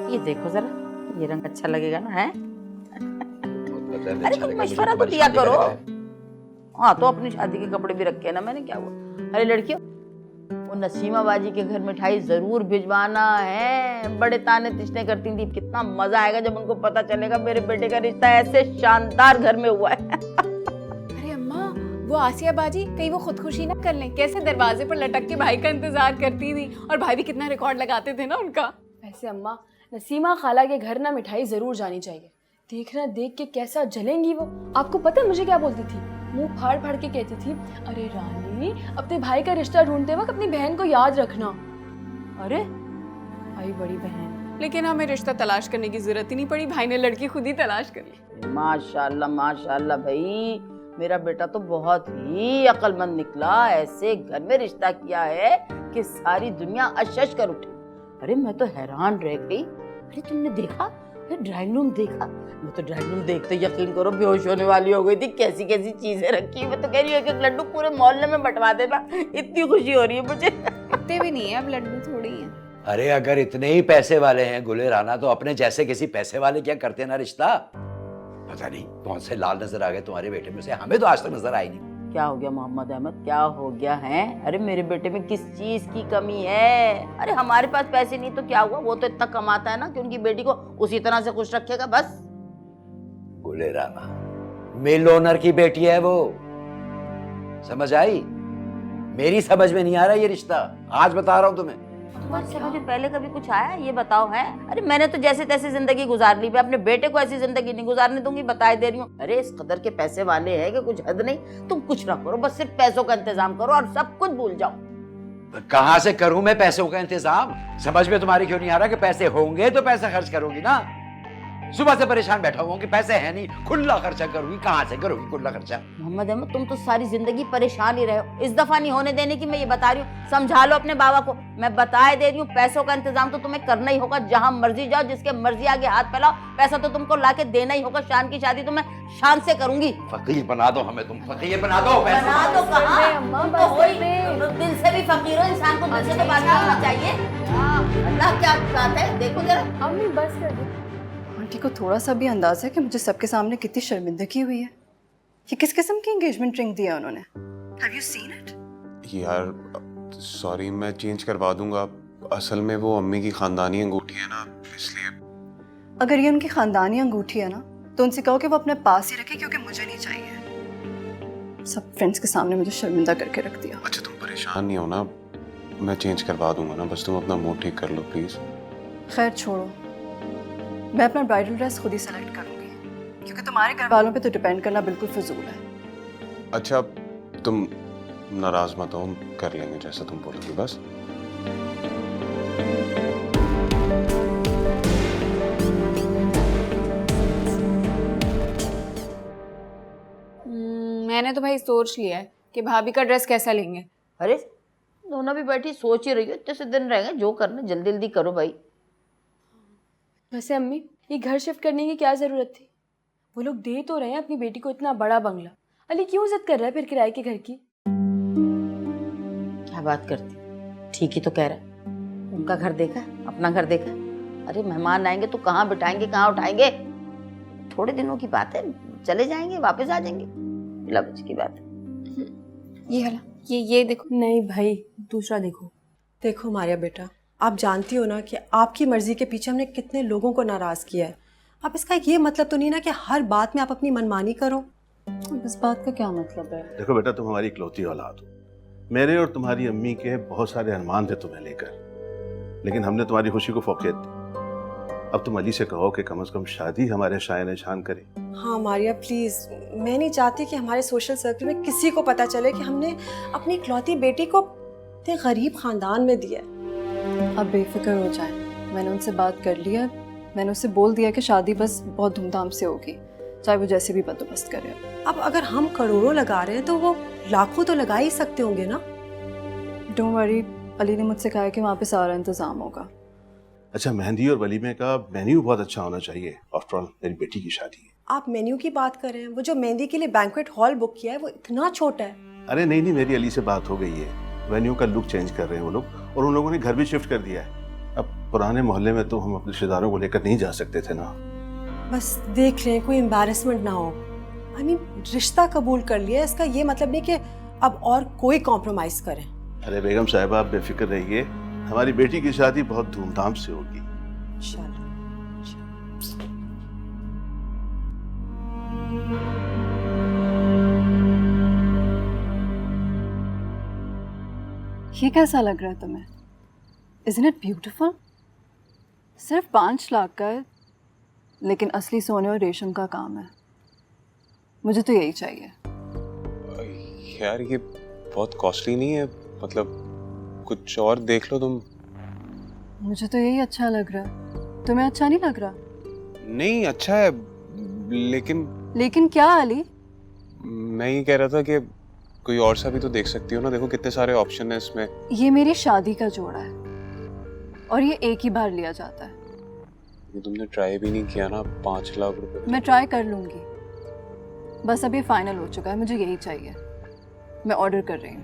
ये देखो जरा, ये रंग अच्छा लगेगा ना? है अरे तुम मशवरा तो दिया करो। हाँ तो अपनी शादी के कपड़े भी रखे हैं ना मैंने, क्या हुआ? अरे लड़कियों, वो नसीमा बाजी के घर मिठाई जरूर भिजवाना है। बड़े ताने तिश्ने करती थी, कितना मजा आएगा जब उनको पता चलेगा मेरे बेटे का रिश्ता ऐसे शानदार घर में हुआ है। अरे अम्मा, वो आसिया बाजी कहीं वो खुदकुशी ना कर लें। कैसे दरवाजे पर लटक के भाई का इंतजार करती थी, और भाई भी कितना रिकॉर्ड लगाते थे ना उनका। वैसे अम्मा, नसीमा खाला के घर ना मिठाई जरूर जानी चाहिए। देखना देख के कैसा जलेंगी वो। आपको पता है मुझे क्या बोलती थी? मुंह फाड़ फाड़ के कहती थी, अरे रानी, अपने भाई का रिश्ता ढूंढते वक्त अपनी बहन को याद रखना। अरे भाई बड़ी बहन। लेकिन हमें रिश्ता तलाश करने की जरूरत ही नहीं पड़ी, भाई ने लड़की खुद ही तलाश कर ली। माशाल्लाह माशाल्लाह भाई, मेरा बेटा तो बहुत ही अक्लमंद निकला। ऐसे घर में रिश्ता किया है कि सारी दुनिया अशश कर उठी। अरे मैं तो हैरान रह गई। अरे तुमने देखा ड्राइंग रूम देखा? मैं तो ड्राइंग रूम देखते यकीन करो बेहोश होने वाली हो गई थी। कैसी कैसी चीजें रखी। मैं तो कह रही हूँ एक लड्डू पूरे मोहल्ले में बंटवा देना, इतनी खुशी हो रही है मुझे। इतने भी नहीं है, अब लड्डू थोड़ी है। अरे अगर इतने ही पैसे वाले हैं गुले राना, तो अपने जैसे किसी पैसे वाले क्या करते ना रिश्ता। पता नहीं कौन से लाल नजर आ गए तुम्हारे बेटे में से, हमें तो आज तक नजर आई नहीं। क्या हो गया मोहम्मद अहमद, क्या हो गया है? अरे मेरे बेटे में किस चीज की कमी है? अरे हमारे पास पैसे नहीं तो क्या हुआ, वो तो इतना कमाता है ना कि उनकी बेटी को उसी तरह से खुश रखेगा बस। गुले राना मिल ओनर की बेटी है वो, समझ आई? मेरी समझ में नहीं आ रहा ये रिश्ता, आज बता रहा हूं तुम्हें। तुम्हारी समझ में पहले कभी कुछ आया? ये बताओ। है अरे मैंने तो जैसे तैसे जिंदगी गुजार ली, मैं अपने बेटे को ऐसी जिंदगी नहीं गुजारने दूंगी, बता दे रही हूँ। अरे इस कदर के पैसे वाले हैं कि कुछ हद नहीं। तुम कुछ ना करो, बस सिर्फ पैसों का इंतजाम करो और सब कुछ भूल जाओ। कहां से करूं मैं पैसों का इंतजाम? समझ में तुम्हारी क्यों नहीं आ रहा कि पैसे होंगे तो पैसा खर्च करोगी ना। सुबह से परेशान बैठा हुआ हूं कि पैसे है नहीं, खुला खर्चा करूंगी। कहां से करोगी खुला खर्चा? मोहम्मद अहमद, तुम तो सारी जिंदगी परेशान ही रहे हो। इस दफा नहीं होने देने की मैं ये बता रही हूँ। समझा लो अपने बाबा को। मैं बता दे रही हूँ, पैसों का इंतजाम तो तुम्हें करना ही होगा। जहां मर्जी जाओ, जिसके मर्जी आगे हाथ फैलाओ, पैसा तो तुमको लाके देना ही होगा। शान की शादी तो मैं शान से करूंगी। फकीर बना दो हमें, तुम फकीर बना दो। बना दो कहाँ? अम्मा, तुम बस तो वही कर दे। दिल से भी फकीर हो। इंसान को दिल से तो बात करना चाहिए। अल्लाह क्या बात है, देखो जरा। अम्मी बस कर दे। आंटी को थोड़ा सा भी अंदाजा है कि मुझे सबके सामने कितनी शर्मिंदगी हुई है। ये किस किस्म की एंगेजमेंट रिंग दिया उन्होंने? Have you seen it? यार सॉरी, मैं चेंज करवा दूंगा। असल में वो अम्मी की खानदानी अंगूठी है ना, इसलिए। अगर ये उनकी खानदानी अंगूठी है ना, तो उनसे कहो कि वो अपने पास ही रखे, क्योंकि मुझे नहीं चाहिए। सब फ्रेंड्स के सामने मुझे शर्मिंदा करके रख दिया। अच्छा तुम परेशान नहीं हो ना, मैं चेंज करवा दूंगा ना, बस तुम अपना मूड ठीक कर लो प्लीज। खैर छोड़ो, मैं अपना ब्राइडल ड्रेस खुद ही सेलेक्ट करूंगी, क्योंकि तुम्हारे घर वालों पे तो डिपेंड करना बिल्कुल फजूल है। अच्छा तुम नाराज मत हो, हम कर लेंगे जैसा तुम बोलोगी बस। मैंने तो भाई सोच लिया है कि भाभी का ड्रेस कैसा लेंगे। अरे दोनों भी बैठी सोच ही रही हो। इतने से दिन रह गए, जो करना जल्दी जल्दी करो भाई। वैसे अम्मी, ये घर शिफ्ट करने की क्या जरूरत थी? वो लोग दे तो रहे हैं अपनी बेटी को इतना बड़ा बंगला। अली क्यों जिद कर रहा है फिर किराए के घर की? क्या बात करती, ठीक ही तो कह रहा है। उनका घर देखा, अपना घर देखा। अरे मेहमान आएंगे तो कहाँ बिठाएंगे, कहाँ उठाएंगे? थोड़े दिनों की बात है, चले जाएंगे, वापस आ जाएंगे। लवज की बात है। ये हला, ये देखो। नहीं भाई, दूसरा देखो। देखो मारिया बेटा, आप जानती हो ना कि आपकी मर्जी के पीछे हमने कितने लोगों को नाराज किया है। अब इसका ये मतलब तो नहीं ना कि हर बात में आप अपनी मनमानी करो। इस बात का क्या मतलब है? देखो बेटा, तुम हमारी इकलौती औलाद हो। मेरे और तुम्हारी अम्मी के बहुत सारे अरमान थे तुम्हें लेकर, लेकिन हमने तुम्हारी खुशी को फौकियत दी। अब तुम अली से कहो कि कम से कम शादी हमारे शायन शान करे। हाँ मारिया प्लीज, मैं नहीं चाहती कि हमारे सोशल सर्कल में किसी को पता चले कि हमने अपनी इकलौती बेटी को इतने गरीब खानदान में दिया। अब बेफिक्र हो जाए, मैंने उनसे बात कर लिया। मैंने उससे बोल दिया कि शादी बस बहुत धूमधाम से होगी, चाहे वो जैसे भी बंदोबस्त करे। अब अगर हम करोड़ों लगा रहे हैं तो वो लाखों तो लगा ही सकते होंगे ना। डोंट वरी, अली ने मुझसे कहा कि वहाँ पे सारा इंतजाम होगा। अच्छा, मेहंदी और वलीमे का मेन्यू बहुत अच्छा होना चाहिए। आफ्टर ऑल मेरी बेटी की शादी है। आप मेन्यू की बात कर रहे हैं? वो जो मेहंदी के लिए बैंक्वेट हॉल बुक किया है वो इतना छोटा है। अरे नहीं, मेरी अली से बात हो गई है। वेन्यू का लुक चेंज कर रहे हैं वो लोग, और उन लोगों ने घर भी शिफ्ट कर दिया है। अब पुराने मोहल्ले में तो हम अपने रिश्तेदारों को लेकर नहीं जा सकते थे ना। बस देख लें, कोई एम्बैरेसमेंट ना हो। आई मीन रिश्ता कबूल कर लिया, इसका ये मतलब नहीं कि अब और कोई कॉम्प्रोमाइज करें। अरे बेगम साहिबा, आप बेफिक्र रहिए, हमारी बेटी की शादी बहुत धूमधाम से होगी। इंशाल्लाह। ये कैसा लग रहा है तुम्हें? Isn't it beautiful? सिर्फ 5 लाख का है, लेकिन असली सोने और रेशम का काम है। मुझे तो यही चाहिए। यार ये बहुत कॉस्टली नहीं है, मतलब कुछ और देख लो तुम। मुझे तो यही अच्छा लग रहा है। तुम्हें अच्छा नहीं लग रहा? नहीं अच्छा है, लेकिन क्या अली? मैं ये कह रहा था कि कोई और सा भी तो देख सकती हो ना, देखो कितने सारे ऑप्शन है इसमें। ये मेरी शादी का जोड़ा है और ये एक ही बार लिया जाता है। ये तुमने ट्राई भी नहीं किया ना, 5 लाख रुपए। मैं ट्राई कर लूंगी, बस अभी फाइनल हो चुका है, मुझे यही चाहिए। मैं ऑर्डर कर रही हूँ।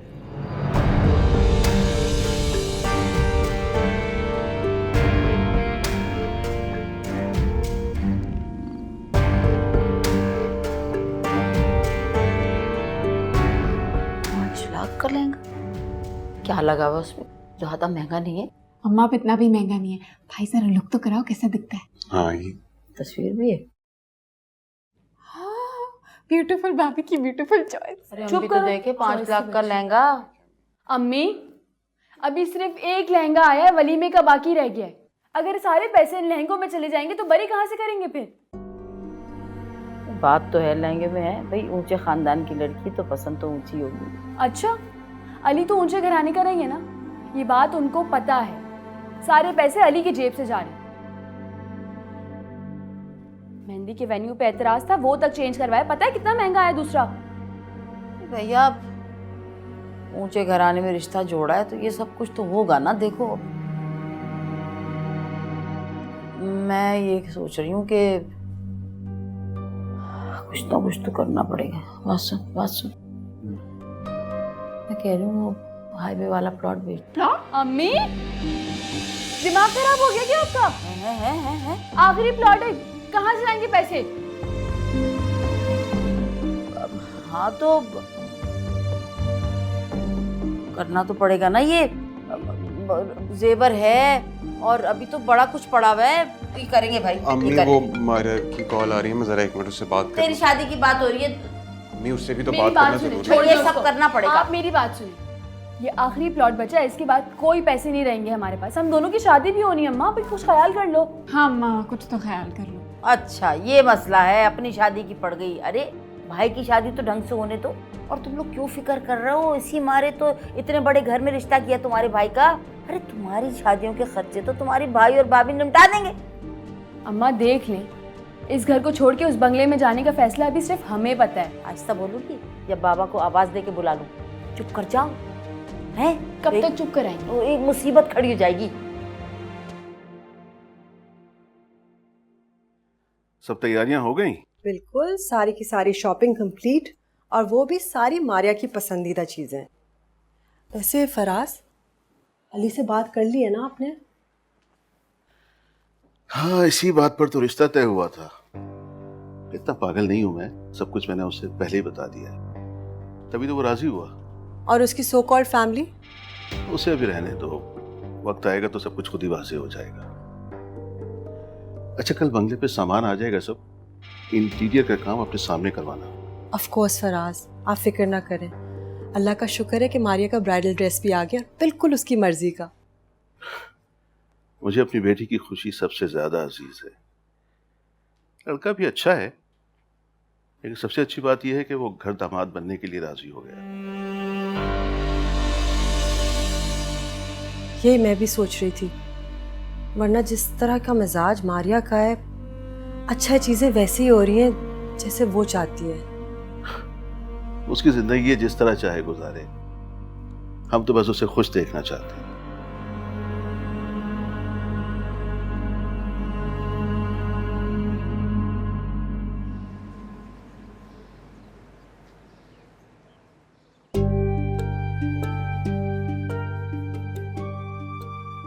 कर लेंगे, क्या लगा हुआ उसमें? ज्यादा महंगा नहीं है। अम्मा अब इतना भी महंगा नहीं है। भाई जरा लुक तो कराओ कैसा दिखता है। हाँ ये तस्वीर भी है। ब्यूटीफुल भाभी की ब्यूटीफुल चॉइस। अरे हम भी तो देखे 5 लाख का लहंगा। अम्मी, अभी सिर्फ एक लहंगा आया है, वलीमे का बाकी रह गया है। अगर सारे पैसे इन लहंगों में चले जाएंगे तो बरी कहाँ से करेंगे फिर? बात तो है लहंगे में है भाई, ऊंचे खानदान की लड़की तो पसंद तो ऊंची होगी। अच्छा, अली तो ऊंचे घराने का नहीं है ना, ये बात उनको पता है। सारे पैसे अली की जेब से जा रहे हैं। मेहंदी के वेन्यू पे एतराज था, वो तक चेंज करवाया। पता है कितना महंगा आया दूसरा? भैया ऊंचे घराने में रिश्ता जोड़ा है तो ये सब कुछ तो होगा ना। देखो मैं ये सोच रही हूँ कि कुछ तो करना पड़ेगा। बात सुन मैं कह रही हूँ हाईवे वाला प्लॉट बेच। प्लॉट? अम्मी दिमाग खराब हो गया क्या आपका? है। आखिरी प्लॉट है, कहाँ से आएंगे पैसे? हाँ तो करना तो पड़ेगा ना। ये जेवर है और अभी तो बड़ा कुछ पड़ा हुआ है, ये करेंगे भाई। अम्मी वो मारिया की कॉल आ रही है, मैं जरा 1 मिनट उससे बात कर। तेरी शादी की बात हो रही है। अम्मी उससे भी तो मेरी बात बात करना सुनिए, जरूरी छोड़िए, है। ये सब करना पड़ेगा। आप मेरी बात सुनिए, ये आखिरी प्लॉट बचा है, इसके बाद कोई पैसे नहीं रहेंगे हमारे पास। हम दोनों की शादी भी होनी है अम्मा, अभी कुछ ख्याल कर लो। हाँ अम्मा कुछ तो ख्याल कर लो। अच्छा ये मसला है, अपनी शादी की पड़ गई। अरे भाई की शादी तो ढंग से होने दो। और तुम लोग क्यों फिक्र कर रहे हो? इसी मारे तो इतने बड़े घर में रिश्ता किया तुम्हारे भाई का। अरे तुम्हारी शादियों के खर्चे तो तुम्हारी भाई और भाभी निपटा देंगे। अम्मा देख लें, इस घर को छोड़ के उस बंगले में जाने का फैसला अभी सिर्फ हमें पता है। आहिस्ता बोलूंगी या बाबा को आवाज दे के बुला लूं? चुप कर जाओ। हैं कब तक चुप कराएंगे? एक मुसीबत खड़ी हो जाएगी। सब तैयारियां हो गई? बिल्कुल, सारी की सारी शॉपिंग कंप्लीट, और वो भी सारी मारिया की पसंदीदा चीज़ें। वैसे फराज, अली से बात कर ली है ना आपने? हाँ, इसी बात पर तो रिश्ता तय हुआ था। इतना पागल नहीं हूं मैं, सब कुछ मैंने उससे पहले ही बता दिया है, तभी तो वो राजी हुआ। और उसकी सो कॉल्ड फैमिली? उसे अभी रहने दो, वक्त आएगा तो सब कुछ खुद ही वाज़ेह हो जाएगा। अच्छा, कल बंगले पे सामान आ जाएगा सब, इंटीरियर का काम अपने सामने करवाना। ऑफ कोर्स फराज, आप फिक्र ना करें। अल्लाह का शुक्र है कि मारिया का ब्राइडल ड्रेस भी आ गया, बिल्कुल उसकी मर्जी का। मुझे अपनी बेटी की खुशी सबसे ज्यादा अजीज है। लड़का भी अच्छा है, लेकिन सबसे अच्छी बात यह है कि वो घर दामाद बनने के लिए राजी हो गया। ये मैं भी सोच रही थी, वरना जिस तरह का मिजाज मारिया का है, अच्छा चीजें वैसी ही हो रही हैं जैसे वो चाहती है। उसकी जिंदगी ये जिस तरह चाहे गुजारे, हम तो बस उसे खुश देखना चाहते हैं।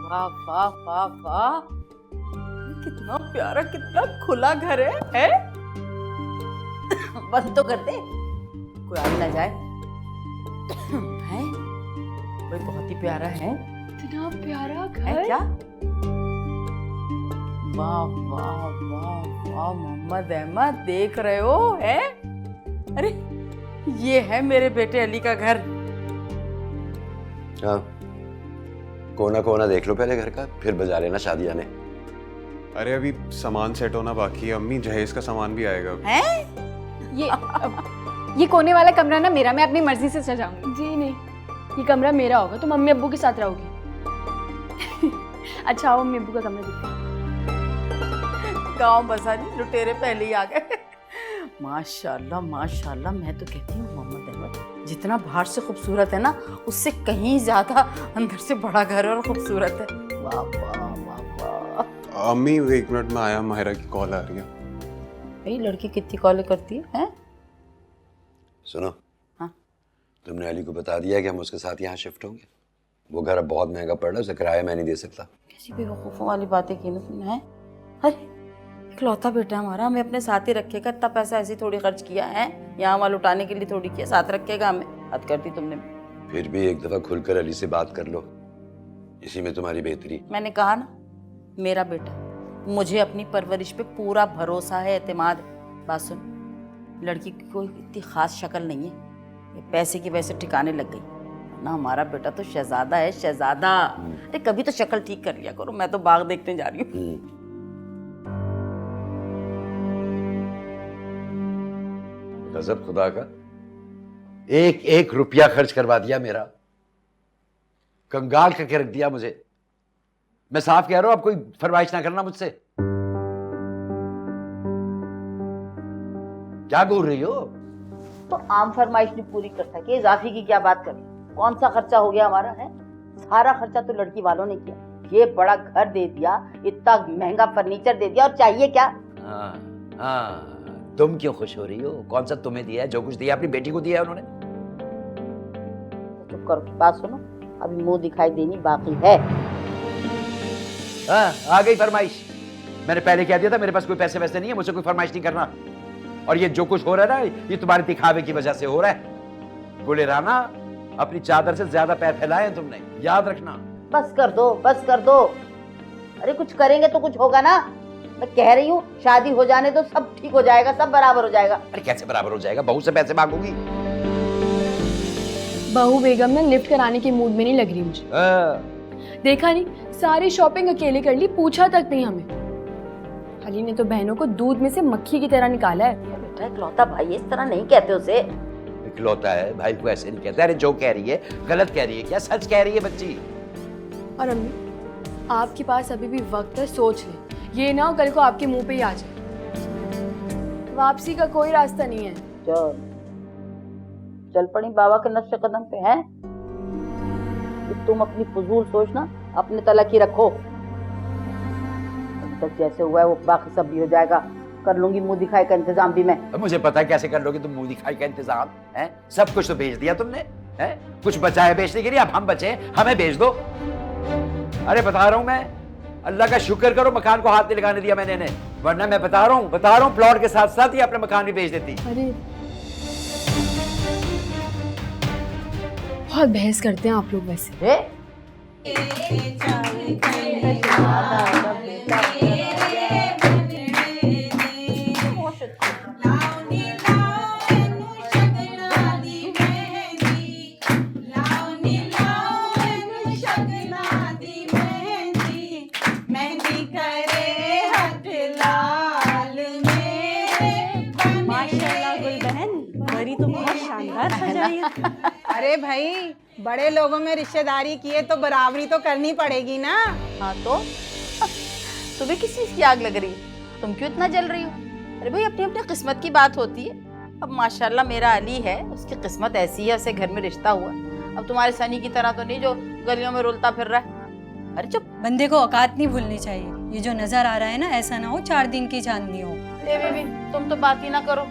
वाह वाह वाह वाह, कितना प्यारा, कितना खुला घर है? बंद तो कर दे, कोई आ ना जाए। है कोई बहुत ही प्यारा है। इतना प्यारा है घर। क्या? वाह वाह वाह वाह, मोहम्मद अहमद देख रहे हो? है, अरे ये है मेरे बेटे अली का घर। हाँ, कोना कोना देख लो पहले घर का, फिर बजा लेना शादी आने। अरे अभी सामान सेट होना बाकी है अम्मी, जहेज का सामान भी आएगा। ये कोने वाला कमरा ना मेरा, मैं अपनी मर्जी से सजाऊंगी। जी नहीं, ये कमरा मेरा होगा, तुम मम्मी अब्बू के साथ रहोगी। अच्छा आओ, मम्मी अब्बू का कमरा दिखा। गांव बसा नहीं, लुटेरे पहले ही आ गए। माशाल्लाह माशाल्लाह, मैं तो कहती हूँ मोहम्मद अहमद जितना बाहर से खूबसूरत है ना, उससे कहीं ज्यादा अंदर से बड़ा घर और खूबसूरत है। वाह वाह वाह वाह। अम्मी 1 मिनट में आया, माहिरा की कॉल आ रही है। भाई लड़की कितनी कॉलें करती है? सुनो, हाँ? तुमने अली को बता दिया कि हम उसके साथ यहाँ शिफ्ट होंगे? वो घर अब बहुत महंगा पड़ रहा है, उसे किराया मैं नहीं दे सकता। कैसी बेवकूफ़ों वाली बातें की ना तुमने, हैं? अरे इकलौता बेटा हमारा, हमें अपने साथ ही रखेगा। इतना पैसा ऐसे थोड़ी खर्च किया है, यहाँ वहाँ लुटाने के लिए थोड़ी किया, साथ रखेगा हमें। हद करती तुमने। फिर भी एक दफा खुलकर अली से बात कर लो, इसी में तुम्हारी बेहतरी। मैंने कहा ना, मेरा बेटा, मुझे अपनी परवरिश पे पूरा भरोसा है, एतमाद है। बात सुन, लड़की की कोई इतनी खास शक्ल नहीं है, ये पैसे की वजह से ठिकाने लग गई ना। हमारा बेटा तो शहजादा है, शहजादा। अरे कभी तो शक्ल ठीक कर लिया करो, मैं तो बाग देखने जा रही हूँ। गजब खुदा का, एक एक रुपया खर्च करवा दिया मेरा, कंगाल करके रख दिया मुझे। मैं साफ कह रहा हूं, अब कोई फरमाइश ना करना मुझसे। क्या बोल रही हो? तो आम फरमाइश नहीं पूरी कर सके, इजाफी की क्या बात करें? कौन सा खर्चा हो गया हमारा? है सारा खर्चा तो लड़की वालों ने किया। ये बड़ा घर दे दिया, इतना महंगा फर्नीचर दे दिया, और चाहिए क्या? हाँ हाँ, तुम क्यों खुश हो रही हो? कौन सा तुम्हें दिया है? जो कुछ दिया अपनी बेटी को दिया है उन्होंने। चुप करो, बात सुनो, अभी मुंह दिखाई देनी बाकी है। हाँ, आ गई फरमाइश। मैंने पहले कह दिया था मेरे पास कोई पैसे वैसे नहीं है, मुझसे कोई फरमाइश नहीं करना। और ये जो कुछ हो रहा है ना, ये तुम्हारे दिखावे की वजह से हो रहा है। गुले राना, अपनी चादर से ज्यादा पैर फैलाए हैं तुमने, याद रखना। बस कर दो, बस कर दो। अरे कुछ करेंगे तो कुछ होगा ना। मैं कह रही हूँ शादी हो जाने दो, सब ठीक हो जाएगा, सब बराबर हो जाएगा। अरे कैसे बराबर हो जाएगा? बहू से पैसे मांगूंगी? बहू बेगम ना लिफ्ट कराने के मूड में नहीं लग रही मुझे। देखा नहीं, सारी शॉपिंग अकेले कर ली, पूछा तक नहीं हमें। अली ने तो बहनों को दूध में से मक्खी की तरह निकाला है। बेटा इकलौता भाई, इस तरह नहीं कहते उसे। इकलौता है भाई को ऐसे नहीं कहते। अरे जो कह रही है गलत कह रही है क्या? सच कह रही है बच्ची। और अम्मी, आपके पास अभी भी वक्त है, सोच ले, ये ना हो कल को आपके मुंह पे ही आ जाए। वापसी का कोई रास्ता नहीं है। चल पड़ी बाबा के नक्शे कदम पे है। तुम अपनी फजूल सोच ना अपने तलक ही रखो। अब तक जैसे हुआ है वो बाकी सब भी हो जाएगा। कर लूंगी मुंह दिखाई का इंतजाम भी मैं। अब मुझे पता है कैसे कर लोगी तुम मुंह दिखाई का इंतजाम। है सब कुछ तो भेज दिया तुमने, है कुछ बचा है बेचने के लिए? अब हम बचे, हमें भेज दो। अरे बता रहा हूं मैं, अल्लाह का शुक्र करो मकान को हाथ नहीं लगाने दिया मैंने इन्हें, वरना मैं बता रहा हूँ प्लॉट के साथ साथ ही अपने मकान भी बेच देती। अरे बहुत बहस करते हैं आप लोग वैसे। अरे भाई, बड़े लोगों में रिश्तेदारी किए तो बराबरी तो करनी पड़ेगी ना। हाँ तो तुम्हें किस चीज की आग लग रही है? तुम क्यों इतना जल रही हो? अरे भाई अपनी अपनी किस्मत की बात होती है। अब माशाल्लाह मेरा अली है, उसकी किस्मत ऐसी है, उसे घर में रिश्ता हुआ। अब तुम्हारे सनी की तरह तो नहीं जो गलियों में रुलता फिर रहा है। अरे चुप। बंदे को औकात नहीं भूलनी चाहिए। ये जो नजर आ रहा है ना, ऐसा ना हो 4 दिन की चांदनी हो। बेबी तुम तो बात ही ना करो।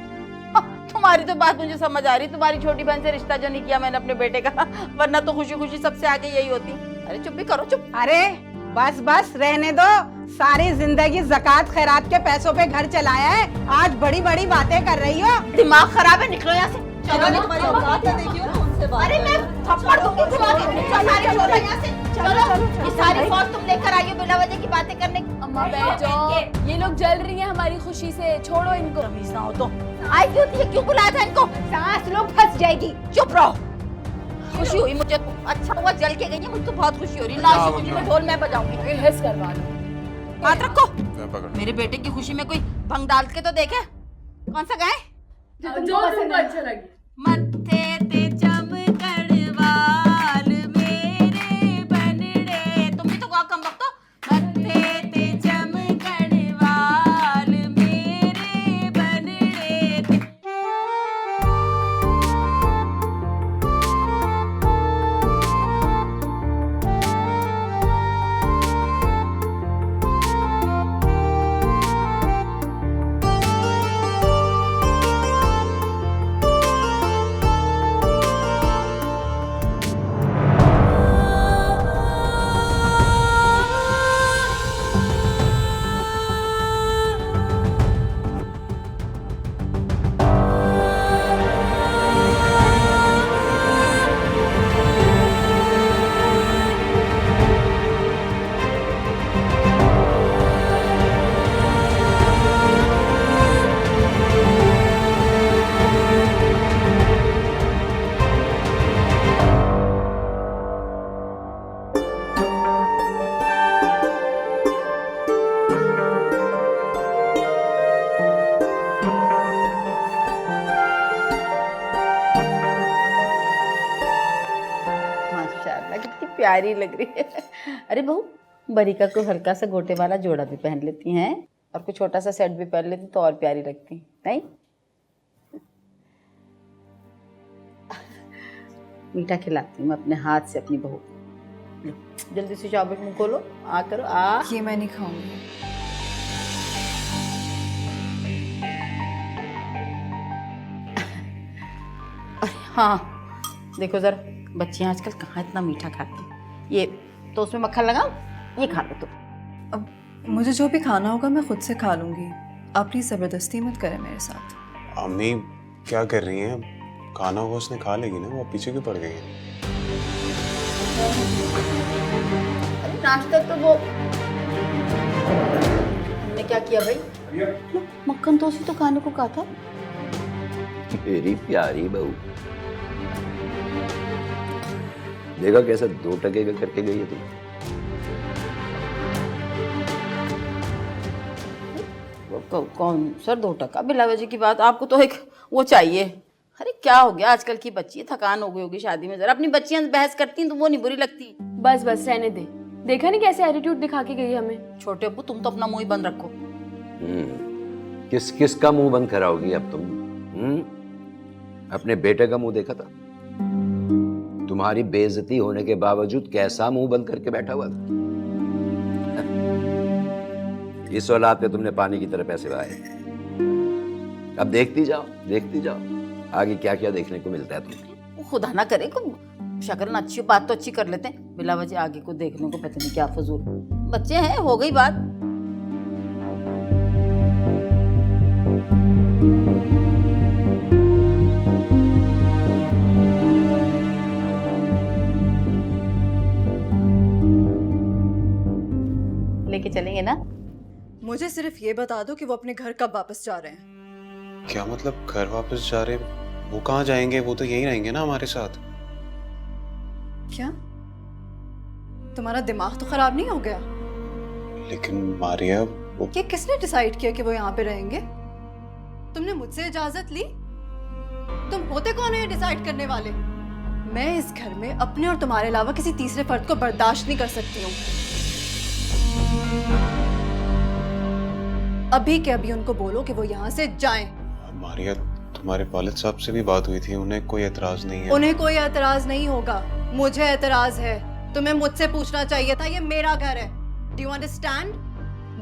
तुम्हारी तो बात मुझे समझ आ रही। तुम्हारी छोटी बहन से रिश्ता जो नहीं किया मैंने अपने बेटे का, वरना तो खुशी खुशी सबसे आगे यही होती। अरे चुप भी करो, चुप। अरे बस बस रहने दो, सारी जिंदगी जकात खैरात के पैसों पे घर चलाया है, आज बड़ी बड़ी बातें कर रही हो। दिमाग खराब है, निकलो यहाँ से। अरे मैं थप्पड़ दूंगी घुमा के। सारी छोड़ो यहाँ से, चलो। ये सारी फौज तुम लेकर आई हो बिना वजह की बातें करने की। अम्मा बैठ जाओ, ये लोग जल रही हैं हमारी खुशी से, छोड़ो इनको। तमीज ना हो तो आई क्यों थी, क्यों बुलाया था इनको? सांस लोग फंस जाएगी, चुप रहो। खुशी हुई मुझे तो, अच्छा हुआ जल के गई है, मुझे तो बहुत खुशी हो रही है। लाश खुशी में ढोल मैं बजाऊंगी। हिस करवा लो। हाथ रखो। मैं पकड़ मेरे बेटे की खुशी में कोई भंग डाल के तो देखे। कौन सा गाय? जो तुमको अच्छा लगे। मत्थे ते चमकण वाल मेरे बनड़े। तुम भी तो गाओ कम वक्त। मत्थे ते चमकण वाल मेरे बनड़े। माशाल्लाह कितनी प्यारी लग रही है। अरे बहू, बरीका को हल्का सा गोटे वाला जोड़ा भी पहन लेती हैं और कुछ छोटा सा सेट भी पहन लेती तो और प्यारी लगती, नहीं? मीठा खिलाती हूँ मैं अपने हाथ से अपनी बहू को। लो, जल्दी से चौबट मुंह खोलो, आ करो आ। ये मैं नहीं खाऊंगी। अरे हाँ, देखो जरा बच्चियाँ आजकल कहाँ इतना मीठा खाती हैं। ये तो उसमें मक्खन लगाओ, ये खा लो तुम। अब मुझे जो भी खाना होगा मैं खुद से खा लूंगी, आप प्लीज जबरदस्ती मत करें मेरे साथ। अम्मी क्या कर रही हैं? खाना होगा उसने खा लेगी ना, वो पीछे क्यों पड़ गई है? अरे नाश्ता तो वो हमने क्या किया भाई? लो, मक्खन तो उसी तो खाने को कहा था। मेरी प्यारी बहू, देखा कैसा 2 टके का करके गई है तुम। कौन सर 2 टका? बिला वजह की बात, आपको तो एक वो चाहिए। अरे क्या हो गया, आजकल की बच्ची थकान हो गई होगी शादी में। जरा अपनी बच्चियां बहस करती हैं तो वो नहीं बुरी लगती। बस बस रहने दे, देखा नहीं कैसे एटीट्यूड दिखा के गई हमें। छोटे अब्बू, तुम तो अपना मुंह ही बंद रखो। किस किस का मुंह बंद कराओगी अब तुम? अपने बेटे का मुंह देखा था? तुम्हारी बेइज्जती होने के बावजूद कैसा मुंह बंद करके बैठा हुआ था। इस औलाद पे तुमने पानी की तरह पैसे बहाए। अब देखती जाओ आगे क्या क्या देखने को मिलता है तुम्हें। खुदा ना करे को शक्ल अच्छी बात तो अच्छी कर लेते हैं, बिला वजह आगे को देखने को पता नहीं क्या फजूल। बच्चे हैं, हो गई बात। लेके चलेंगे ना? मुझे सिर्फ ये बता दो कि वो अपने घर कब वापस जा रहे हैं। क्या मतलब घर वापस जा रहे? वो कहाँ जाएंगे? वो तो यहीं रहेंगे ना हमारे साथ। क्या तुम्हारा दिमाग तो खराब नहीं हो गया? लेकिन मारिया, वो ये किसने डिसाइड किया कि वो यहाँ पे रहेंगे? तुमने मुझसे इजाजत ली? तुम होते कौन हो ये डिसाइड करने वाले? मैं इस घर में अपने और तुम्हारे अलावा किसी तीसरे फर्द को बर्दाश्त नहीं कर सकती हूँ। अभी के अभी उनको बोलो कि वो यहाँ से जाएं। मारिया, तुम्हारे वालिद साहब से भी बात हुई थी, उन्हें कोई एतराज नहीं है। उन्हें कोई एतराज नहीं होगा, मुझे एतराज है। तुम्हें मुझसे पूछना चाहिए था, ये मेरा घर है। Do you understand?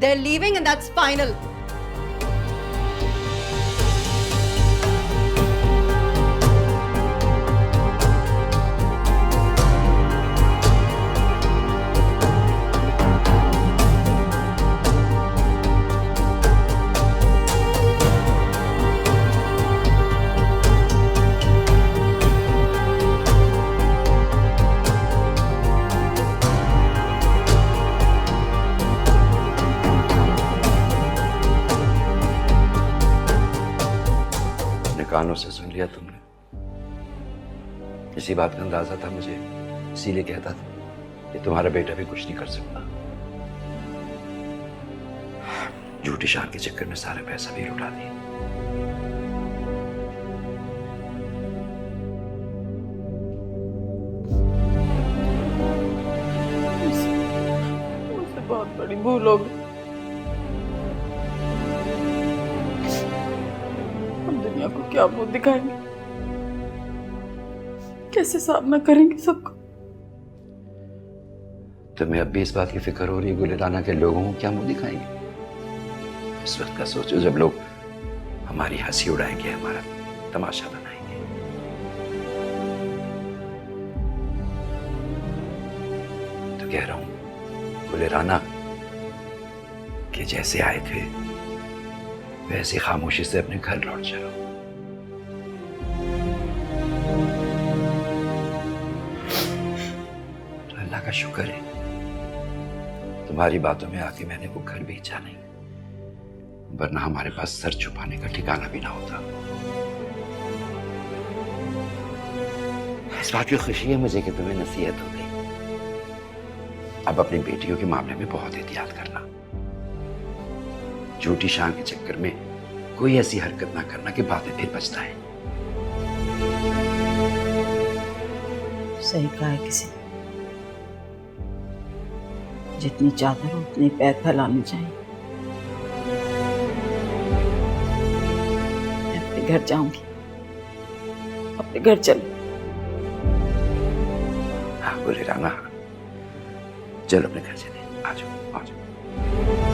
They're leaving and that's final. कानों से सुन लिया तुमने। इसी बात का अंदाजा था मुझे, इसीलिए कहता था कि तुम्हारा बेटा भी कुछ नहीं कर सकता। झूठी शान के चक्कर में सारे पैसा भी लुटा दिए। मुझसे बहुत बड़ी भूल हो गई। हम दुनिया को क्या मुंह दिखाएंगे, कैसे सामना करेंगे सबको। तुम्हें अब भी इस बात की फिक्र हो रही है गुलिराना के लोगों को क्या मुंह दिखाएंगे? इस वक्त का सोचो जब लोग हमारी हंसी उड़ाएंगे, हमारा तमाशा बनाएंगे। तो कह रहा हूं गुलिराना कि जैसे आए थे वैसे खामोशी से अपने घर लौट जाओ। तो अल्लाह का शुक्र है तुम्हारी बातों में आके मैंने वो घर बेचा नहीं, वरना हमारे पास सर छुपाने का ठिकाना भी ना होता। इस बात की खुशी है मुझे कि तुम्हें नसीहत हो गई। अब अपनी बेटियों के मामले में बहुत एहतियात करना, झूठी शान के चक्कर में कोई ऐसी हरकत ना करना कि बाद में फिर पछताए। सही कहा है किसी ने, जितनी चादर हो उतने पैर फैलाने चाहिए। मैं अपने घर जाऊंगी, अपने घर चलो। हाँ गुलिराना, चलो अपने घर चले। आ जाओ, आ जाओ।